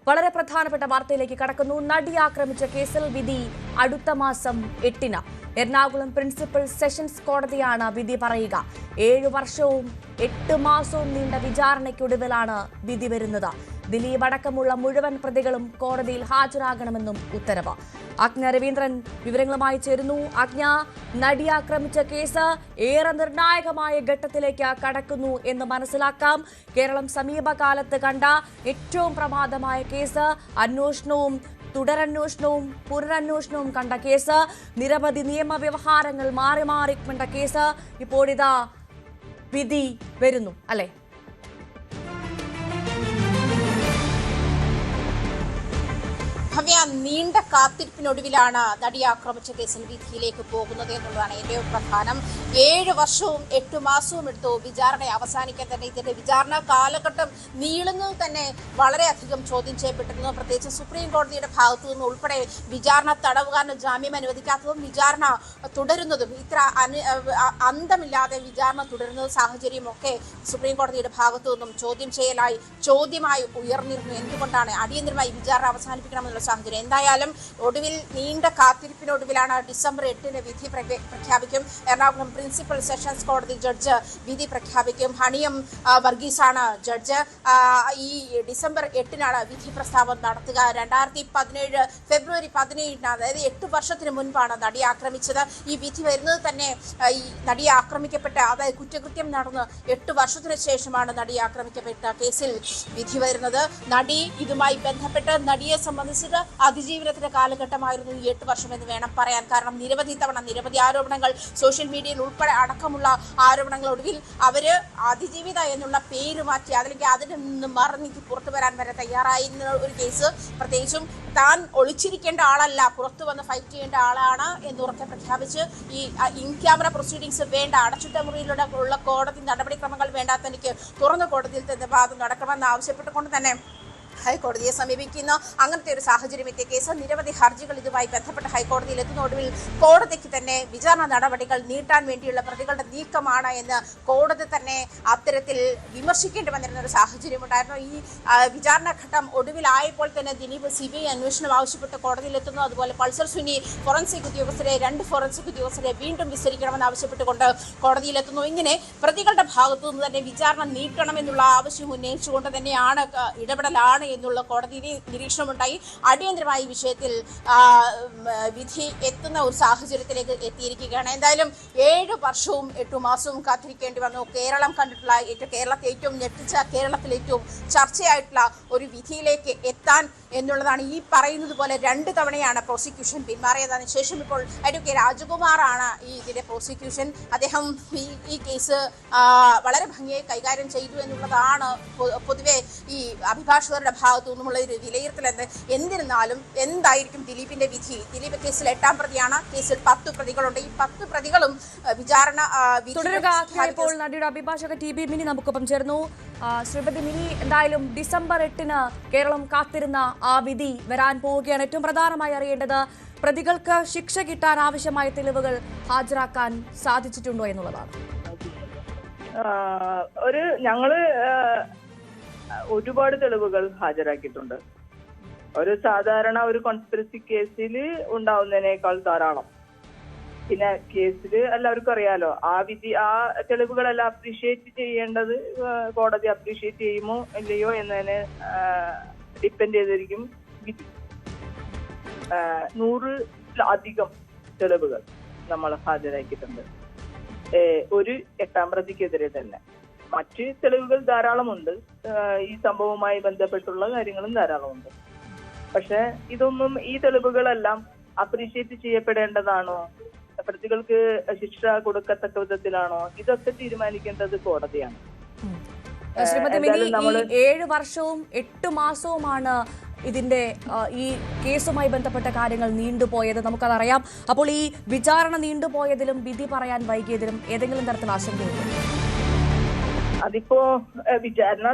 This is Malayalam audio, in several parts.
വളരെ പ്രധാനപ്പെട്ട വാർത്തയിലേക്ക് കടക്കുന്നു. നടി ആക്രമിച്ച കേസിൽ വിധി അടുത്ത മാസം 8-ന്. എറണാകുളം പ്രിൻസിപ്പൽ സെഷൻസ് കോടതിയാണ് വിധി പറയുക. 7 വർഷവും 8 മാസവും നീണ്ട വിചാരണയ്ക്കൊടുവിലാണ് വിധി വരുന്നത്. ദിലീപ് അടക്കമുള്ള മുഴുവൻ പ്രതികളും കോടതിയിൽ ഹാജരാകണമെന്നും ഉത്തരവ്. ആജ്ഞ രവീന്ദ്രൻ വിവരങ്ങളുമായി ചേരുന്നു. ആജ്ഞ, നടി ആക്രമിച്ച കേസ് ഏറെ നിർണായകമായ ഘട്ടത്തിലേക്ക് കടക്കുന്നു എന്ന് മനസ്സിലാക്കാം. കേരളം സമീപകാലത്ത് കണ്ട ഏറ്റവും പ്രമാദമായ കേസ്, അന്വേഷണവും തുടരന്വേഷണവും പുനരന്വേഷണവും കണ്ട കേസ്, നിരവധി നിയമവ്യവഹാരങ്ങൾ മാറി മാറി കണ്ട കേസ്, ഇപ്പോഴിതാ വിധി വരുന്നു അല്ലെ? നീണ്ട കാത്തിരിപ്പിനൊടുവിലാണ് നടി ആക്രമിച്ച കേസിൽ വിധിയിലേക്ക് പോകുന്നത് എന്നുള്ളതാണ് ഏറ്റവും പ്രധാനം. 7 വർഷവും 8 മാസവും എടുത്തു വിചാരണ അവസാനിക്കാൻ. തന്നെ ഇതിന്റെ വിചാരണ കാലഘട്ടം നീളുന്നത് തന്നെ വളരെയധികം ചോദ്യം ചെയ്യപ്പെട്ടിരുന്നു. പ്രത്യേകിച്ച് സുപ്രീം കോടതിയുടെ ഭാഗത്തു നിന്ന് ഉൾപ്പെടെ വിചാരണ തടവുകാരന് ജാമ്യം അനുവദിക്കാത്തതും വിചാരണ തുടരുന്നതും ഇത്ര അന്തമില്ലാതെ വിചാരണ തുടരുന്ന സാഹചര്യമൊക്കെ സുപ്രീം കോടതിയുടെ ഭാഗത്തു നിന്നും ചോദ്യമായി ഉയർന്നിരുന്നു. എന്തുകൊണ്ടാണ് അടിയന്തരമായി വിചാരണ അവസാനിപ്പിക്കണമെന്നുള്ള സാഹചര്യം? എന്തായാലും ഒടുവിൽ നീണ്ട കാത്തിരിപ്പിനൊടുവിലാണ് ഡിസംബർ 8-ന് വിധി പ്രഖ്യാപിക്കും. എറണാകുളം പ്രിൻസിപ്പൽ സെഷൻസ് കോടതി ജഡ്ജ് വിധി പ്രഖ്യാപിക്കും. ഹണിയം വർഗീസാണ് ജഡ്ജ്. ഈ ഡിസംബർ 8-നാണ് വിധി പ്രസ്താവം നടത്തുക. 2017 ഫെബ്രുവരി 17-ന്, അതായത് 8 വർഷത്തിന് മുൻപാണ് നടി ആക്രമിച്ചത്. ഈ വിധി വരുന്നത് തന്നെ ഈ നടി ആക്രമിക്കപ്പെട്ട, അതായത് കുറ്റകൃത്യം നടന്ന് 8 വർഷത്തിന് ശേഷമാണ് നടി ആക്രമിക്കപ്പെട്ട കേസിൽ വിധി വരുന്നത്. നടി ഇതുമായി ബന്ധപ്പെട്ട് നടിയെ സംബന്ധിച്ചിട്ട് അതിജീവനത്തിന്റെ കാലഘട്ടമായിരുന്നു ഈ 8 വർഷം എന്ന് വേണം പറയാൻ. കാരണം നിരവധി ആരോപണങ്ങൾ, സോഷ്യൽ മീഡിയയിൽ ഉൾപ്പെടെ അടക്കമുള്ള ആരോപണങ്ങൾ, ഒടുവിൽ അവര് അതിജീവിത എന്നുള്ള പേര് മാറ്റി അല്ലെങ്കിൽ അതിൽ നിന്ന് മറന്നീക്കി പുറത്തു വരാൻ വരെ തയ്യാറായിരുന്ന ഒരു കേസ്. പ്രത്യേകിച്ചും താൻ ഒളിച്ചിരിക്കേണ്ട ആളല്ല, പുറത്തു വന്ന് ഫൈറ്റ് ചെയ്യേണ്ട ആളാണ് എന്നുറക്കെ പ്രഖ്യാപിച്ച് ഈ ഇൻ ക്യാമറ പ്രൊസീഡിങ്സ് വേണ്ട, അടച്ചിട്ട മുറിയിലൂടെ ഉള്ള കോടതി നടപടിക്രമങ്ങൾ വേണ്ട, തനിക്ക് തുറന്ന കോടതിയിൽ തന്നെ വാദം നടക്കണമെന്ന് ആവശ്യപ്പെട്ടുകൊണ്ട് തന്നെ ഹൈക്കോടതിയെ സമീപിക്കുന്ന അങ്ങനത്തെ ഒരു സാഹചര്യം എത്തിയ കേസ്. നിരവധി ഹർജികൾ ഇതുമായി ബന്ധപ്പെട്ട് ഹൈക്കോടതിയിൽ എത്തുന്ന ഒടുവിൽ കോടതിക്ക് തന്നെ വിചാരണ നടപടികൾ നീട്ടാൻ വേണ്ടിയുള്ള പ്രതികളുടെ നീക്കമാണ് എന്ന് കോടതി തന്നെ അത്തരത്തിൽ വിമർശിക്കേണ്ടി വന്നിരുന്ന ഒരു സാഹചര്യം ഉണ്ടായിരുന്നു. ഈ വിചാരണ ഘട്ടം ഒടുവിലായപ്പോൾ തന്നെ ദിലീപ് CBI അന്വേഷണം ആവശ്യപ്പെട്ട് കോടതിയിലെത്തുന്നു. അതുപോലെ പൾസർ സുനി ഫോറൻസിക് ഉദ്യോഗസ്ഥരെ, 2 ഫോറൻസിക് ഉദ്യോഗസ്ഥരെ വീണ്ടും വിസ്തരിക്കണമെന്ന് ആവശ്യപ്പെട്ടുകൊണ്ട് കോടതിയിലെത്തുന്നു. ഇങ്ങനെ പ്രതികളുടെ ഭാഗത്തു നിന്ന് തന്നെ വിചാരണ നീട്ടണമെന്നുള്ള ആവശ്യം ഉന്നയിച്ചുകൊണ്ട് തന്നെയാണ് ഇടപെടലാണ് എന്നുള്ള കോടതി നിരീക്ഷണമുണ്ടായി. അടിയന്തരമായി വിഷയത്തിൽ വിധി എത്തുന്ന ഒരു സാഹചര്യത്തിലേക്ക് എത്തിയിരിക്കുകയാണ്. എന്തായാലും 7 വർഷവും 8 മാസവും കാത്തിരിക്കേണ്ടി വന്നു. കേരളത്തെ ഏറ്റവും ഞെട്ടിച്ച, കേരളത്തിൽ ഏറ്റവും ചർച്ചയായിട്ടുള്ള ഒരു വിധിയിലേക്ക് എത്താൻ എന്നുള്ളതാണ്. ഈ പറയുന്നത് പോലെ 2 തവണയാണ് പ്രോസിക്യൂഷൻ പിന്മാറിയത്. അതിനുശേഷം ഇപ്പോൾ അഡ്വക്കേറ്റ് രാജകുമാറാണ് ഇതിന്റെ പ്രോസിക്യൂഷൻ. അദ്ദേഹം ഈ കേസ് വളരെ ഭംഗിയായി കൈകാര്യം ചെയ്തു എന്നുള്ളതാണ് പൊതുവെ ഈ അഭിഭാഷകരുടെ ഭാഗത്തു നിന്നുമുള്ള ഒരു വിലയിരുത്തൽ. എന്നിരുന്നാലും എന്തായിരിക്കും ദിലീപിന്റെ വിധി? ദിലീപ് കേസിൽ 8-ാം പ്രതിയാണ്. കേസിൽ 10 പ്രതികളുണ്ട്. ഈ 10 പ്രതികളും വിചാരണ തുടരുക. ഇപ്പോൾ നടിയുടെ അഭിഭാഷക TB മിനി നമുക്കൊപ്പം ചേർന്നു. ശ്രീമതി മിനി, എന്തായാലും ഡിസംബർ 8-ന് കേരളം കാത്തിരുന്ന ആ വിധി വരാൻ പോവുകയാണ്. ഏറ്റവും പ്രധാനമായി അറിയേണ്ടത് പ്രതികൾക്ക് ശിക്ഷ കിട്ടാൻ ആവശ്യമായ തെളിവുകൾ ഹാജരാക്കാൻ സാധിച്ചിട്ടുണ്ടോ എന്നുള്ളതാണ്. ഞങ്ങള് ഒരുപാട് തെളിവുകൾ ഹാജരാക്കിയിട്ടുണ്ട്. ഒരു സാധാരണ ഒരു കോൺസ്പിറസി കേസിൽ ഉണ്ടാവുന്നതിനേക്കാൾ ധാരാളം. പിന്നെ കേസിൽ എല്ലാവർക്കും അറിയാലോ, ആ തെളിവുകളെല്ലാം അപ്രീഷിയേറ്റ് ചെയ്യേണ്ടത് കോടതി അപ്രീഷിയേറ്റ് ചെയ്യുമോ ഇല്ലയോ എന്നതിനെ ഡിപ്പെൻഡ് ചെയ്തിരിക്കും വിധി. 100-ലധികം തെളിവുകൾ നമ്മൾ ഹാജരാക്കിയിട്ടുണ്ട്. ഒരു 8-ാം പ്രതിക്കെതിരെ തന്നെ. മറ്റ് തെളിവുകൾ ധാരാളമുണ്ട്. ഈ സംഭവവുമായി ബന്ധപ്പെട്ടുള്ള കാര്യങ്ങളും ധാരാളമുണ്ട്. പക്ഷെ ഈ തെളിവുകളെല്ലാം അപ്രീഷിയേറ്റ് ചെയ്യപ്പെടേണ്ടതാണോ, പ്രതികൾക്ക് ശിക്ഷ കൊടുക്കത്തക്ക വിധത്തിലാണോ, ഇതൊക്കെ തീരുമാനിക്കേണ്ടത് കോടതിയാണ്. ശ്രീമതി മിനി, 7 വർഷവും 8 മാസവുമാണ് ഇതിന്റെ ഈ കേസുമായി ബന്ധപ്പെട്ട കാര്യങ്ങൾ നീണ്ടുപോയത്, നമുക്കതറിയാം. അപ്പോൾ ഈ വിചാരണ നീണ്ടുപോയതിലും വിധി പറയാൻ വൈകിയതിലും ഏതെങ്കിലും തരത്തിൽ ആശങ്കയുണ്ടോ? അതിപ്പോ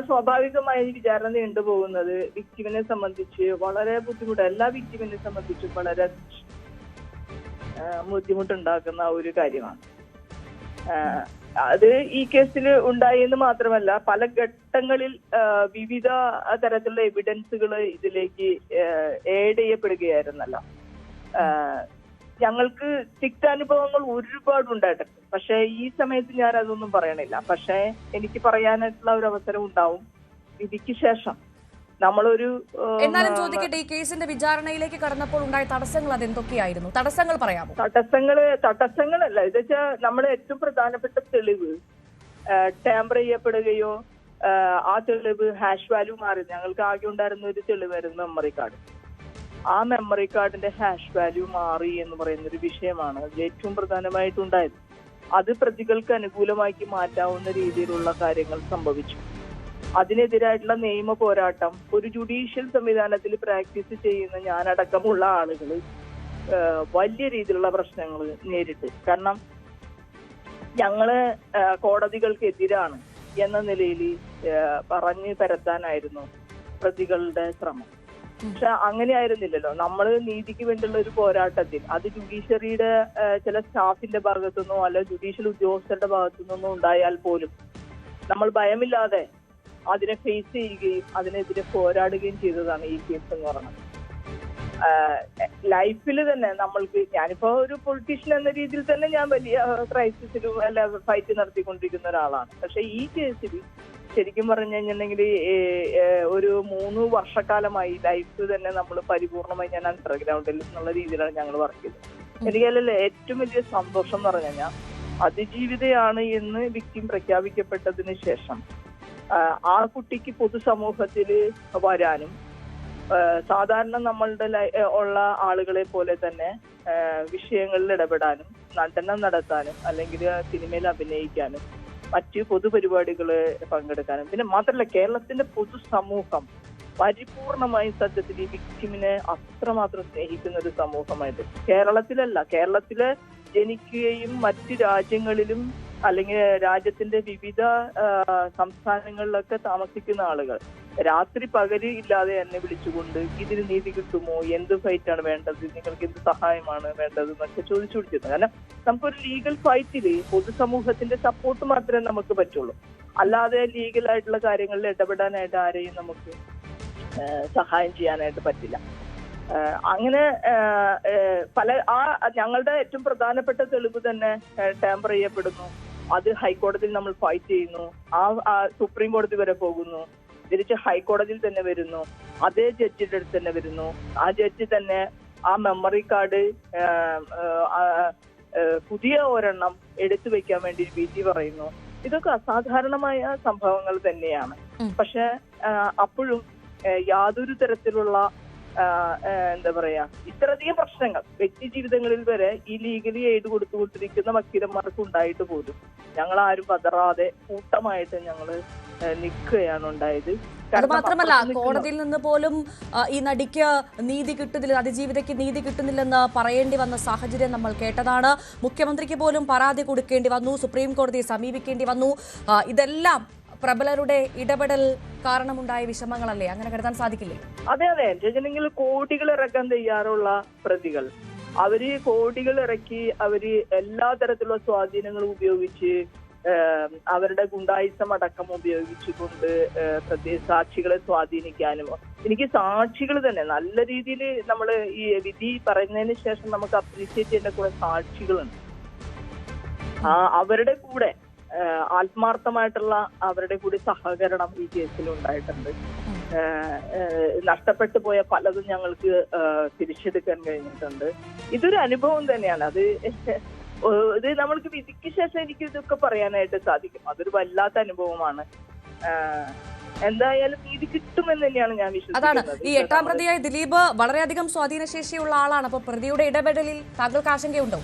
സ്വാഭാവികമായി വിചാരണ നീണ്ടുപോകുന്നത് വിക്ടിമിനെ സംബന്ധിച്ച് വളരെ എല്ലാ വിക്ടിമിനെ സംബന്ധിച്ചും വളരെ ബുദ്ധിമുട്ടുണ്ടാക്കുന്ന ഒരു കാര്യമാണ്. അത് ഈ കേസിൽ ഉണ്ടായി എന്ന് മാത്രമല്ല, പല ഘട്ടങ്ങളിൽ വിവിധ തരത്തിലുള്ള എവിഡൻസുകൾ ഇതിലേക്ക് ഏഡ് ചെയ്യപ്പെടുകയായിരുന്നല്ലോ. ഞങ്ങൾക്ക് തിക്താനുഭവങ്ങൾ ഒരുപാട് ഉണ്ടായിട്ടുണ്ട്. പക്ഷെ ഈ സമയത്ത് ഞാൻ അതൊന്നും പറയണില്ല. പക്ഷെ എനിക്ക് പറയാനായിട്ടുള്ള ഒരു അവസരം ഉണ്ടാവും വിധിക്ക് ശേഷം. നമ്മളൊരു എന്നാലും ചോദിക്കട്ടെ, ഈ കേസിന്റെ വിചാരണയിലേക്ക് കടന്നപ്പോൾ ഉണ്ടായ തടസ്സങ്ങൾ അതെന്തൊക്കെയായിരുന്നു? തടസ്സങ്ങൾ പറയാമോ? തടസ്സങ്ങളല്ല, ഇത് വെച്ചാൽ നമ്മുടെ ഏറ്റവും പ്രധാനപ്പെട്ട തെളിവ് ടാമ്പർ ചെയ്യപ്പെടുകയോ ആ തെളിവ് ഹാഷ് വാല്യൂ മാറി. ഞങ്ങൾക്ക് ആകെ ഉണ്ടായിരുന്ന ഒരു തെളിവായിരുന്നു മെമ്മറി കാർഡ്. ആ മെമ്മറി കാർഡിന്റെ ഹാഷ് വാല്യൂ മാറി എന്ന് പറയുന്ന ഒരു വിഷയമാണ് അതിൽ ഏറ്റവും പ്രധാനമായിട്ടുണ്ടായത്. അത് പ്രതികൾക്ക് അനുകൂലമാക്കി മാറ്റാവുന്ന രീതിയിലുള്ള കാര്യങ്ങൾ സംഭവിച്ചു. അതിനെതിരായിട്ടുള്ള നിയമ പോരാട്ടം ഒരു ജുഡീഷ്യൽ സംവിധാനത്തിൽ പ്രാക്ടീസ് ചെയ്യുന്ന ഞാനടക്കമുള്ള ആളുകൾ വലിയ രീതിയിലുള്ള പ്രശ്നങ്ങൾ നേരിട്ട്. കാരണം ഞങ്ങള് കോടതികൾക്കെതിരാണ് എന്ന നിലയിൽ പറഞ്ഞു പരത്താനായിരുന്നു പ്രതികളുടെ ശ്രമം. പക്ഷെ അങ്ങനെ ആയിരുന്നില്ലല്ലോ. നമ്മൾ നീതിക്ക് വേണ്ടിയുള്ള ഒരു പോരാട്ടത്തിൽ അത് ജുഡീഷ്യറിയുടെ ചില സ്റ്റാഫിന്റെ ഭാഗത്തുനിന്നോ അല്ല ജുഡീഷ്യൽ ഉദ്യോഗസ്ഥരുടെ ഭാഗത്തുനിന്നോ ഉണ്ടായാൽ പോലും നമ്മൾ ഭയമില്ലാതെ അതിനെ ഫേസ് ചെയ്യുകയും അതിനെതിരെ പോരാടുകയും ചെയ്തതാണ് ഈ കേസ് എന്ന് പറയുന്നത്. ലൈഫിൽ തന്നെ നമ്മൾക്ക്, ഞാനിപ്പോ ഒരു പൊളിറ്റീഷ്യൻ എന്ന രീതിയിൽ തന്നെ ഞാൻ വലിയ ക്രൈസിസിലും അല്ല ഫൈറ്റ് നടത്തിക്കൊണ്ടിരിക്കുന്ന ഒരാളാണ്. പക്ഷെ ഈ കേസിൽ ശരിക്കും പറഞ്ഞു കഴിഞ്ഞിട്ടുണ്ടെങ്കിൽ ഒരു 3 വർഷക്കാലമായി ലൈഫ് തന്നെ നമ്മൾ പരിപൂർണമായി ഞാൻ അണ്ടർഗ്രൗണ്ടിൽ എന്നുള്ള രീതിയിലാണ് ഞങ്ങൾ വർക്ക് ചെയ്തത്. എനിക്കല്ലേ ഏറ്റവും വലിയ സന്തോഷം എന്ന് പറഞ്ഞു കഴിഞ്ഞാൽ അതിജീവിതയാണ് എന്ന് വിക്ടിം പ്രഖ്യാപിക്കപ്പെട്ടതിന് ശേഷം ആ കുട്ടിക്ക് പൊതുസമൂഹത്തിൽ വരാനും സാധാരണ നമ്മളുടെ ഉള്ള ആളുകളെ പോലെ തന്നെ വിഷയങ്ങളിൽ ഇടപെടാനും നടനം നടത്താനും അല്ലെങ്കിൽ സിനിമയിൽ അഭിനയിക്കാനും മറ്റു പൊതുപരിപാടികള് പങ്കെടുക്കാനും, പിന്നെ മാത്രമല്ല കേരളത്തിന്റെ പൊതുസമൂഹം പരിപൂർണമായും സത്യത്തിൽ ഈ വിക്ടിമിനെ അത്രമാത്രം സ്നേഹിക്കുന്ന ഒരു സമൂഹമായിട്ട് കേരളത്തില് ജനിക്കുകയും മറ്റു രാജ്യങ്ങളിലും അല്ലെങ്കിൽ രാജ്യത്തിന്റെ വിവിധ സംസ്ഥാനങ്ങളിലൊക്കെ താമസിക്കുന്ന ആളുകൾ രാത്രി പകല് ഇല്ലാതെ എന്നെ വിളിച്ചുകൊണ്ട് ഇതിന് നീതി കിട്ടുമോ, എന്ത് ഫൈറ്റാണ് വേണ്ടത്, നിങ്ങൾക്ക് എന്ത് സഹായമാണ് വേണ്ടത് എന്നൊക്കെ ചോദിച്ചു വിളിച്ചിരുന്നു. കാരണം നമുക്കൊരു ലീഗൽ ഫൈറ്റില് പൊതുസമൂഹത്തിന്റെ സപ്പോർട്ട് മാത്രമേ നമുക്ക് പറ്റുള്ളൂ. അല്ലാതെ ലീഗലായിട്ടുള്ള കാര്യങ്ങളിൽ ഇടപെടാനായിട്ട് ആരെയും നമുക്ക് സഹായം ചെയ്യാനായിട്ട് പറ്റില്ല. അങ്ങനെ ഞങ്ങളുടെ ഏറ്റവും പ്രധാനപ്പെട്ട തെളിവ് തന്നെ ടാമ്പർ ചെയ്യപ്പെടുന്നു. അത് ഹൈക്കോടതിയിൽ നമ്മൾ ഫൈറ്റ് ചെയ്യുന്നു. ആ സുപ്രീം കോടതി വരെ പോകുന്നു. തിരിച്ച് ഹൈക്കോടതിയിൽ തന്നെ വരുന്നു. അതേ ജഡ്ജിന്റെ അടുത്ത് തന്നെ വരുന്നു. ആ ജഡ്ജി തന്നെ ആ മെമ്മറി കാർഡ് പുതിയ ഒരെണ്ണം എടുത്തു വെക്കാൻ വേണ്ടി വിധി പറയുന്നു. ഇതൊക്കെ അസാധാരണമായ സംഭവങ്ങൾ തന്നെയാണ്. പക്ഷെ അപ്പോഴും യാതൊരു തരത്തിലുള്ള എന്താ പറയാ ഇത്രയധികം പ്രശ്നങ്ങൾ വ്യക്തി ജീവിതങ്ങളിൽ വരെ ഈ ലീഗലി എയ്ഡ് കൊടുത്തുകൊണ്ടിരിക്കുന്ന വക്കീലന്മാർക്ക് ഉണ്ടായിട്ട് പോലും ഞങ്ങൾ ആരും പതറാതെ കൂട്ടമായിട്ട് ഞങ്ങള് നിൽക്കുകയാണ് ഉണ്ടായത്. അത് മാത്രമല്ല, കോടതിയിൽ നിന്ന് പോലും ഈ നടിക്ക് നീതി കിട്ടുന്നില്ല, അതിജീവിതയ്ക്ക് നീതി കിട്ടുന്നില്ലെന്ന് പറയേണ്ടി വന്ന സാഹചര്യം നമ്മൾ കേട്ടതാണ്. മുഖ്യമന്ത്രിക്ക് പോലും പരാതി കൊടുക്കേണ്ടി വന്നു, സുപ്രീം കോടതിയെ സമീപിക്കേണ്ടി വന്നു. ഇതെല്ലാം പ്രബലരുടെ ഇടപെടൽ കാരണമുണ്ടായ വിഷമങ്ങളല്ലേ? അങ്ങനെ കരുതാൻ സാധിക്കില്ലേ? അതെ, ജനങ്ങൾ കോടികൾ ഇറക്കാൻ തയ്യാറുള്ള പ്രതികൾ, അവര് കോടികൾ ഇറക്കി അവര് എല്ലാ തരത്തിലുള്ള സ്വാധീനങ്ങളും ഉപയോഗിച്ച് അവരുടെ ഗുണ്ടായിസം അടക്കം ഉപയോഗിച്ചുകൊണ്ട് സാക്ഷികളെ സ്വാധീനിക്കാനും, എനിക്ക് സാക്ഷികൾ തന്നെ നല്ല രീതിയിൽ നമ്മൾ ഈ വിധി പറയുന്നതിന് ശേഷം നമുക്ക് അപ്രീഷിയേറ്റ് ചെയ്യേണ്ട കുറെ സാക്ഷികളുണ്ട്. അവരുടെ കൂടെ ആത്മാർത്ഥമായിട്ടുള്ള അവരുടെ കൂടി സഹകരണം ഈ കേസിൽ ഉണ്ടായിട്ടുണ്ട്. നഷ്ടപ്പെട്ടു പോയ പലതും ഞങ്ങൾക്ക് തിരിച്ചെടുക്കാൻ കഴിഞ്ഞിട്ടുണ്ട്. ഇതൊരു അനുഭവം തന്നെയാണ്. ഇത് നമ്മൾക്ക് വിധിക്ക് ശേഷം എനിക്ക് ഇതൊക്കെ പറയാനായിട്ട് സാധിക്കും. അതൊരു വല്ലാത്ത അനുഭവമാണ്. എന്തായാലും നീതി കിട്ടുമെന്ന് തന്നെയാണ് ഞാൻ വിശ്വസിക്കുന്നത്. അതാണ് ഈ 8ാം പ്രതിയായ ദിലീപ് വളരെയധികം സ്വാധീനശേഷിയുള്ള ആളാണ്. അപ്പൊ പ്രതിയുടെ ഇടപെടലിൽ താങ്കൾക്ക് ആശങ്കയുണ്ടോ?